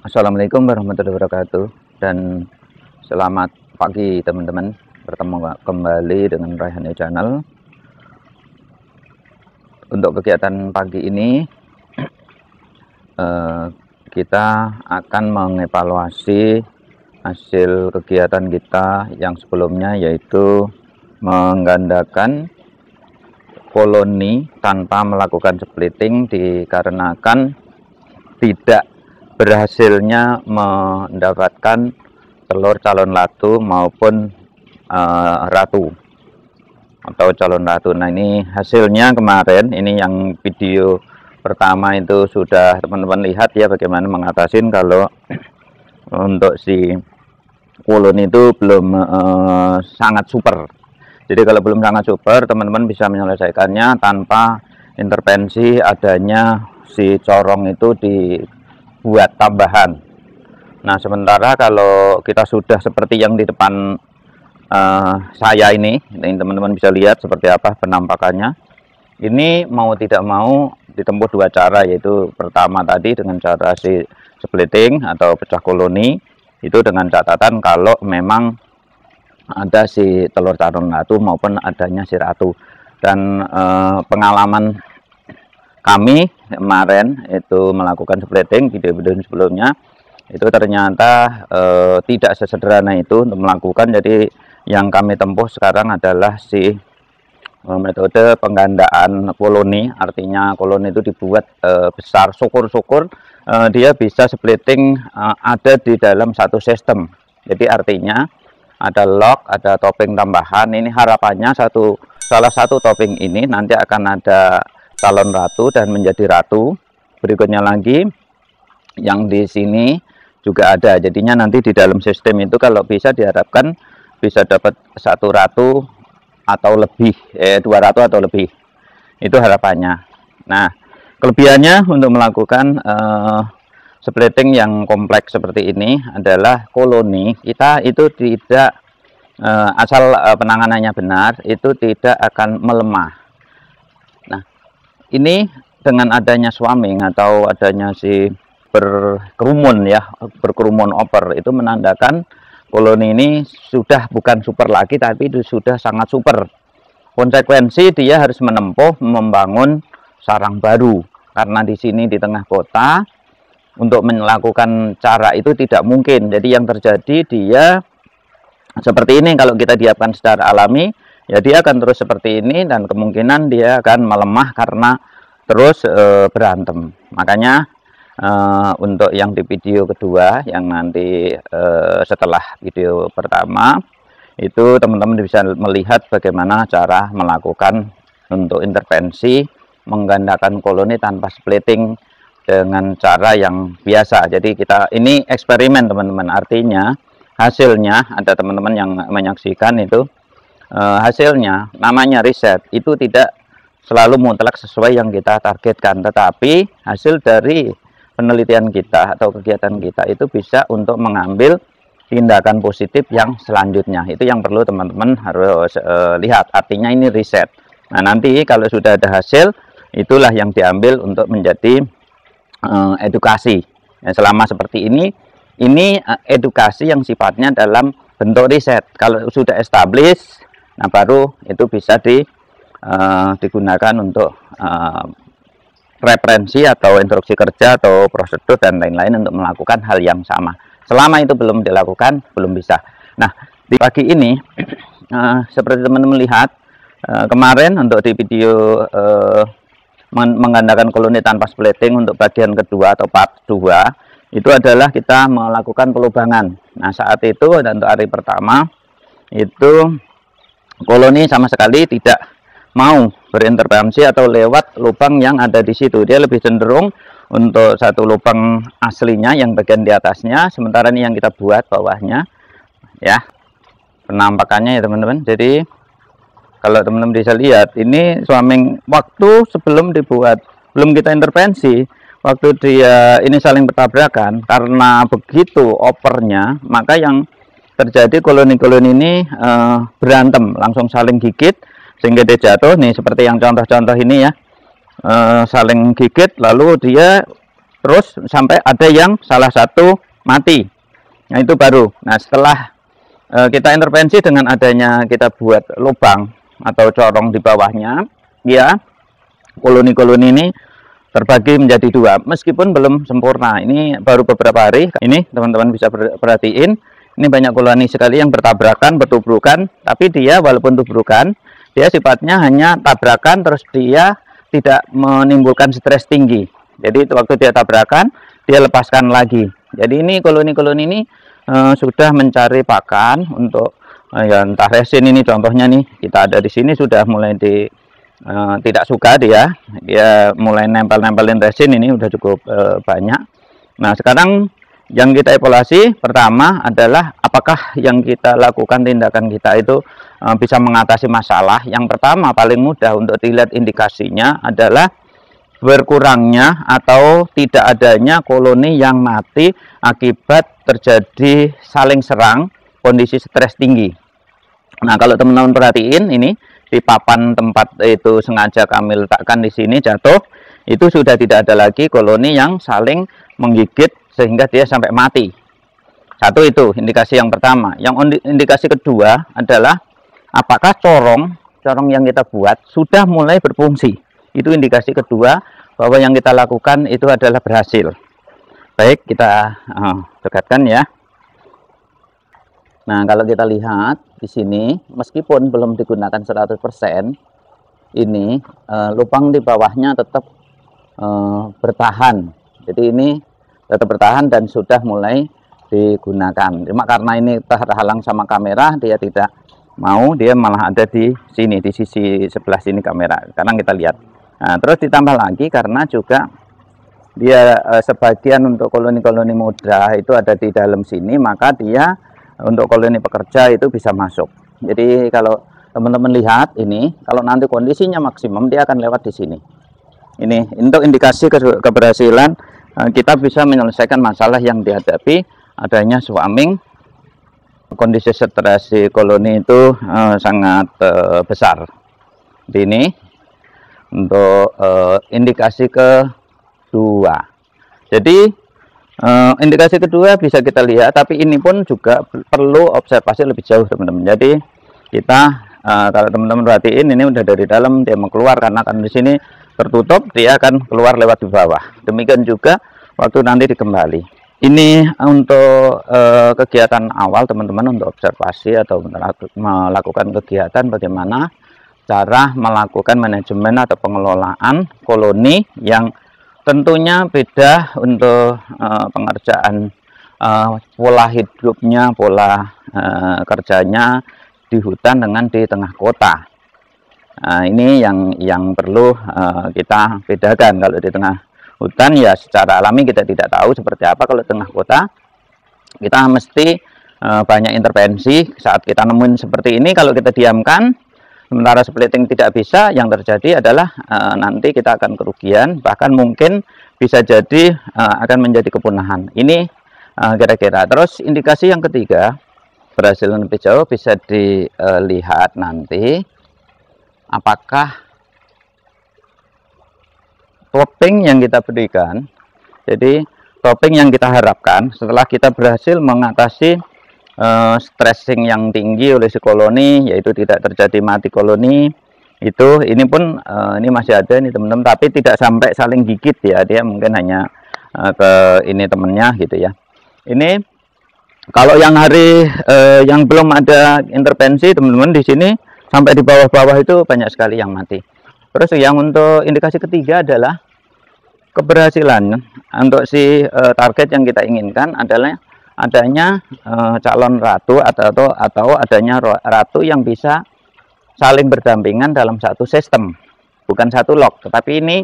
Assalamualaikum warahmatullahi wabarakatuh, dan selamat pagi teman-teman. Bertemu kembali dengan Rayhan Channel. Untuk kegiatan pagi ini kita akan mengevaluasi hasil kegiatan kita yang sebelumnya, yaitu menggandakan koloni tanpa melakukan splitting dikarenakan tidak berhasilnya mendapatkan telur calon ratu maupun ratu atau calon ratu. Nah, ini hasilnya kemarin, ini yang video pertama itu sudah teman-teman lihat ya, bagaimana mengatasin kalau untuk si koloni itu belum sangat super. Jadi kalau belum sangat super, teman-teman bisa menyelesaikannya tanpa intervensi adanya si corong itu dibuat tambahan. Nah, sementara kalau kita sudah seperti yang di depan saya ini teman-teman bisa lihat seperti apa penampakannya. Ini mau tidak mau ditempuh dua cara, yaitu pertama tadi dengan cara si splitting atau pecah koloni, itu dengan catatan kalau memang ada si telur calon ratu maupun adanya si ratu. Dan pengalaman kami kemarin itu melakukan splitting, video-video sebelumnya itu ternyata tidak sesederhana itu untuk melakukan. Jadi yang kami tempuh sekarang adalah si metode penggandaan koloni. Artinya koloni itu dibuat besar, syukur-syukur dia bisa splitting ada di dalam satu sistem. Jadi artinya ada lock, ada topping tambahan. Ini harapannya salah satu topping ini nanti akan ada calon ratu dan menjadi ratu. Berikutnya lagi yang di sini juga ada. Jadinya nanti di dalam sistem itu kalau bisa diharapkan bisa dapat satu ratu atau lebih, dua ratu atau lebih. Itu harapannya. Nah, kelebihannya untuk melakukan splitting yang kompleks seperti ini adalah koloni kita itu tidak asal penanganannya benar, itu tidak akan melemah. Nah, ini dengan adanya swarming atau adanya si berkerumun ya, berkerumun over, itu menandakan koloni ini sudah bukan super lagi, tapi itu sudah sangat super. Konsekuensi dia harus menempuh membangun sarang baru, karena di sini di tengah kota untuk melakukan cara itu tidak mungkin. Jadi yang terjadi dia seperti ini. Kalau kita diapkan secara alami ya dia akan terus seperti ini, dan kemungkinan dia akan melemah karena terus berantem. Makanya untuk yang di video kedua yang nanti setelah video pertama itu teman-teman bisa melihat bagaimana cara melakukan untuk intervensi menggandakan koloni tanpa splitting dengan cara yang biasa. Jadi kita ini eksperimen teman-teman, artinya hasilnya ada teman-teman yang menyaksikan itu hasilnya namanya riset, itu tidak selalu mutlak sesuai yang kita targetkan, tetapi hasil dari penelitian kita atau kegiatan kita itu bisa untuk mengambil tindakan positif yang selanjutnya. Itu yang perlu teman-teman harus lihat, artinya ini riset. Nah, nanti kalau sudah ada hasil, itulah yang diambil untuk menjadi edukasi. Ya, selama seperti ini edukasi yang sifatnya dalam bentuk riset. Kalau sudah established, nah baru itu bisa digunakan untuk referensi atau instruksi kerja atau prosedur dan lain-lain untuk melakukan hal yang sama. Selama itu belum dilakukan, belum bisa. Nah, di pagi ini seperti teman-teman lihat kemarin untuk di video menggandakan koloni tanpa splitting untuk bagian kedua atau part 2 itu adalah kita melakukan pelubangan. Nah, saat itu dan untuk hari pertama itu koloni sama sekali tidak mau berintervensi atau lewat lubang yang ada di situ. Dia lebih cenderung untuk satu lubang aslinya yang bagian di atasnya, sementara ini yang kita buat bawahnya ya, penampakannya ya teman-teman. Jadi kalau teman-teman bisa lihat, ini swarming waktu sebelum dibuat, belum kita intervensi, waktu dia ini saling bertabrakan, karena begitu opernya, maka yang terjadi koloni-koloni ini berantem, langsung saling gigit, sehingga dia jatuh nih seperti yang contoh-contoh ini ya, saling gigit, lalu dia terus sampai ada yang salah satu mati. Nah itu baru. Nah setelah kita intervensi dengan adanya kita buat lubang atau corong di bawahnya, ya koloni-koloni ini terbagi menjadi dua, meskipun belum sempurna. Ini baru beberapa hari. Ini teman-teman bisa perhatiin, ini banyak koloni sekali yang bertabrakan, bertubrukan. Tapi dia walaupun tubrukan, dia sifatnya hanya tabrakan, terus dia tidak menimbulkan stres tinggi. Jadi waktu dia tabrakan, dia lepaskan lagi. Jadi ini koloni-koloni ini sudah mencari pakan untuk ya entah resin. Ini contohnya nih, kita ada di sini sudah mulai tidak suka, dia mulai nempel-nempelin resin. Ini udah cukup banyak. Nah sekarang yang kita evaluasi pertama adalah apakah yang kita lakukan, tindakan kita itu bisa mengatasi masalah. Yang pertama paling mudah untuk dilihat indikasinya adalah berkurangnya atau tidak adanya koloni yang mati akibat terjadi saling serang, kondisi stres tinggi. Nah kalau teman-teman perhatiin ini di papan tempat itu sengaja kami letakkan di sini jatuh, itu sudah tidak ada lagi koloni yang saling menggigit sehingga dia sampai mati. Satu itu indikasi yang pertama. Yang indikasi kedua adalah apakah corong yang kita buat sudah mulai berfungsi. Itu indikasi kedua bahwa yang kita lakukan itu adalah berhasil. Baik, kita dekatkan ya. Nah, kalau kita lihat di sini, meskipun belum digunakan 100%, ini lubang di bawahnya tetap bertahan. Jadi ini tetap bertahan dan sudah mulai digunakan. Cuma karena ini terhalang sama kamera, dia tidak mau, dia malah ada di sini, di sisi sebelah sini kamera. Sekarang kita lihat. Nah, terus ditambah lagi karena juga dia sebagian untuk koloni-koloni muda itu ada di dalam sini, maka dia untuk koloni pekerja itu bisa masuk. Jadi kalau teman-teman lihat ini, kalau nanti kondisinya maksimum, dia akan lewat di sini. Ini untuk indikasi keberhasilan kita bisa menyelesaikan masalah yang dihadapi adanya swarming. Kondisi stres koloni itu sangat besar. Ini untuk indikasi kedua. Jadi indikasi kedua bisa kita lihat, tapi ini pun juga perlu observasi lebih jauh teman-teman. Jadi kita kalau teman-teman perhatiin, ini udah dari dalam dia mau keluar, karena kan di sini tertutup, dia akan keluar lewat di bawah. Demikian juga waktu nanti dikembali. Ini untuk kegiatan awal teman-teman, untuk observasi atau melakukan kegiatan bagaimana cara melakukan manajemen atau pengelolaan koloni yang tentunya beda untuk pengerjaan pola hidupnya, pola kerjanya di hutan dengan di tengah kota. Ini yang perlu kita bedakan. Kalau di tengah hutan ya secara alami kita tidak tahu seperti apa. Kalau tengah kota kita mesti banyak intervensi. Saat kita nemuin seperti ini, kalau kita diamkan sementara splitting tidak bisa, yang terjadi adalah nanti kita akan kerugian, bahkan mungkin bisa jadi akan menjadi kepunahan. Ini kira-kira. Terus indikasi yang ketiga, berhasil lebih jauh, bisa dilihat nanti apakah topping yang kita berikan, jadi topping yang kita harapkan setelah kita berhasil mengatasi stressing yang tinggi oleh si koloni, yaitu tidak terjadi mati koloni itu. Ini pun ini masih ada nih teman-teman, tapi tidak sampai saling gigit ya, dia mungkin hanya ke ini temennya gitu ya. Ini kalau yang hari yang belum ada intervensi teman-teman, di sini sampai di bawah-bawah itu banyak sekali yang mati. Terus yang untuk indikasi ketiga adalah keberhasilan untuk si target yang kita inginkan adalah adanya calon ratu atau adanya ratu yang bisa saling berdampingan dalam satu sistem, bukan satu log, tetapi ini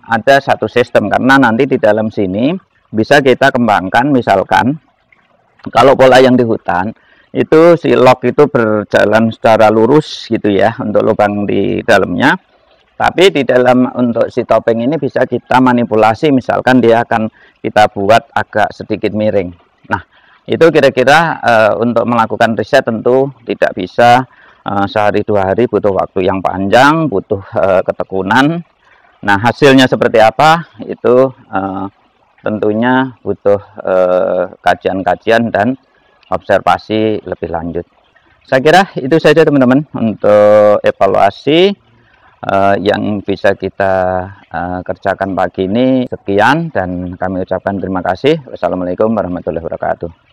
ada satu sistem, karena nanti di dalam sini bisa kita kembangkan. Misalkan kalau pola yang di hutan itu si log itu berjalan secara lurus gitu ya untuk lubang di dalamnya, tapi di dalam untuk si topeng ini bisa kita manipulasi, misalkan dia akan kita buat agak sedikit miring. Nah itu kira-kira untuk melakukan riset tentu tidak bisa sehari dua hari, butuh waktu yang panjang, butuh ketekunan. Nah, hasilnya seperti apa itu tentunya butuh kajian-kajian dan observasi lebih lanjut. Saya kira itu saja teman-teman untuk evaluasi yang bisa kita kerjakan pagi ini. Sekian dan kami ucapkan terima kasih. Wassalamualaikum warahmatullahi wabarakatuh.